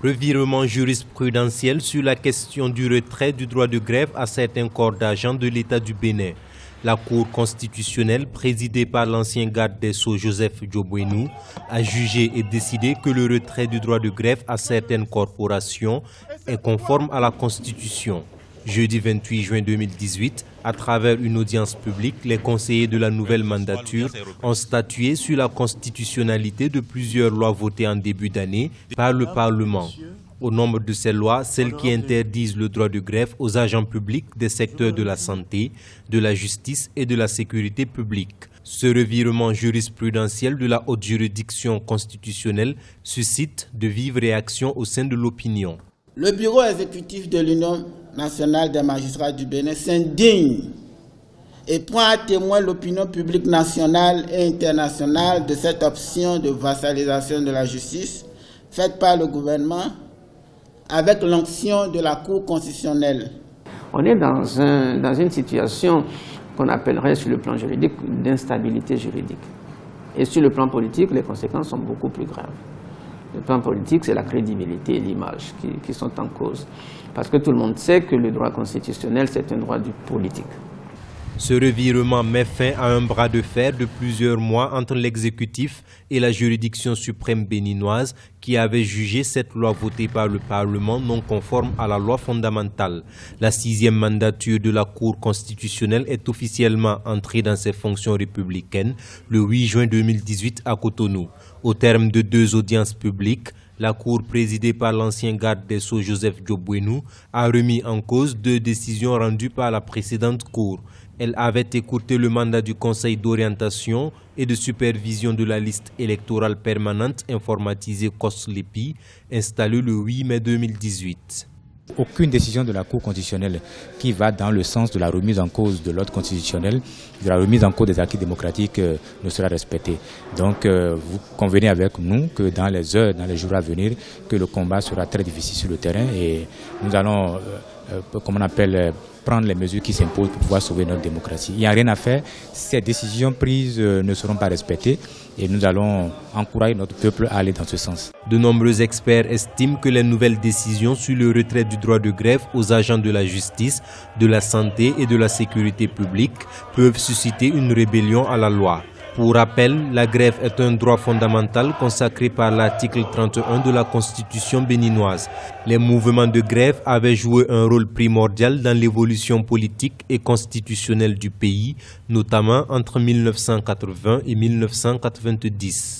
Revirement jurisprudentiel sur la question du retrait du droit de grève à certains corps d'agents de l'État du Bénin. La Cour constitutionnelle, présidée par l'ancien garde des Sceaux Joseph Diobouénou, a jugé et décidé que le retrait du droit de grève à certaines corporations est conforme à la Constitution. Jeudi 28 juin 2018, à travers une audience publique, les conseillers de la nouvelle mandature ont statué sur la constitutionnalité de plusieurs lois votées en début d'année par le Parlement. Au nombre de ces lois, celles qui interdisent le droit de grève aux agents publics des secteurs de la santé, de la justice et de la sécurité publique. Ce revirement jurisprudentiel de la haute juridiction constitutionnelle suscite de vives réactions au sein de l'opinion. Le bureau exécutif de l'Union nationale des magistrats du Bénin s'indigne et prend à témoin l'opinion publique nationale et internationale de cette option de vassalisation de la justice faite par le gouvernement avec l'onction de la Cour constitutionnelle. On est dans une situation qu'on appellerait sur le plan juridique d'instabilité juridique. Et sur le plan politique, les conséquences sont beaucoup plus graves. Le plan politique, c'est la crédibilité et l'image qui sont en cause. Parce que tout le monde sait que le droit constitutionnel, c'est un droit du politique. Ce revirement met fin à un bras de fer de plusieurs mois entre l'exécutif et la juridiction suprême béninoise qui avait jugé cette loi votée par le Parlement non conforme à la loi fondamentale. La 6e mandature de la Cour constitutionnelle est officiellement entrée dans ses fonctions républicaines le 8 juin 2018 à Cotonou. Au terme de 2 audiences publiques, la Cour présidée par l'ancien garde des Sceaux Joseph Diobouénou a remis en cause 2 décisions rendues par la précédente Cour. Elle avait écourté le mandat du Conseil d'orientation et de supervision de la liste électorale permanente informatisée COSLEPI, installée le 8 mai 2018. Aucune décision de la Cour constitutionnelle qui va dans le sens de la remise en cause de l'ordre constitutionnel, de la remise en cause des acquis démocratiques ne sera respectée. Donc vous convenez avec nous que dans les heures, dans les jours à venir, que le combat sera très difficile sur le terrain et nous allons, prendre les mesures qui s'imposent pour pouvoir sauver notre démocratie. Il n'y a rien à faire, ces décisions prises ne seront pas respectées et nous allons encourager notre peuple à aller dans ce sens. De nombreux experts estiment que les nouvelles décisions sur le retrait du droit de grève aux agents de la justice, de la santé et de la sécurité publique peuvent susciter une rébellion à la loi. Pour rappel, la grève est un droit fondamental consacré par l'article 31 de la Constitution béninoise. Les mouvements de grève avaient joué un rôle primordial dans l'évolution politique et constitutionnelle du pays, notamment entre 1980 et 1990.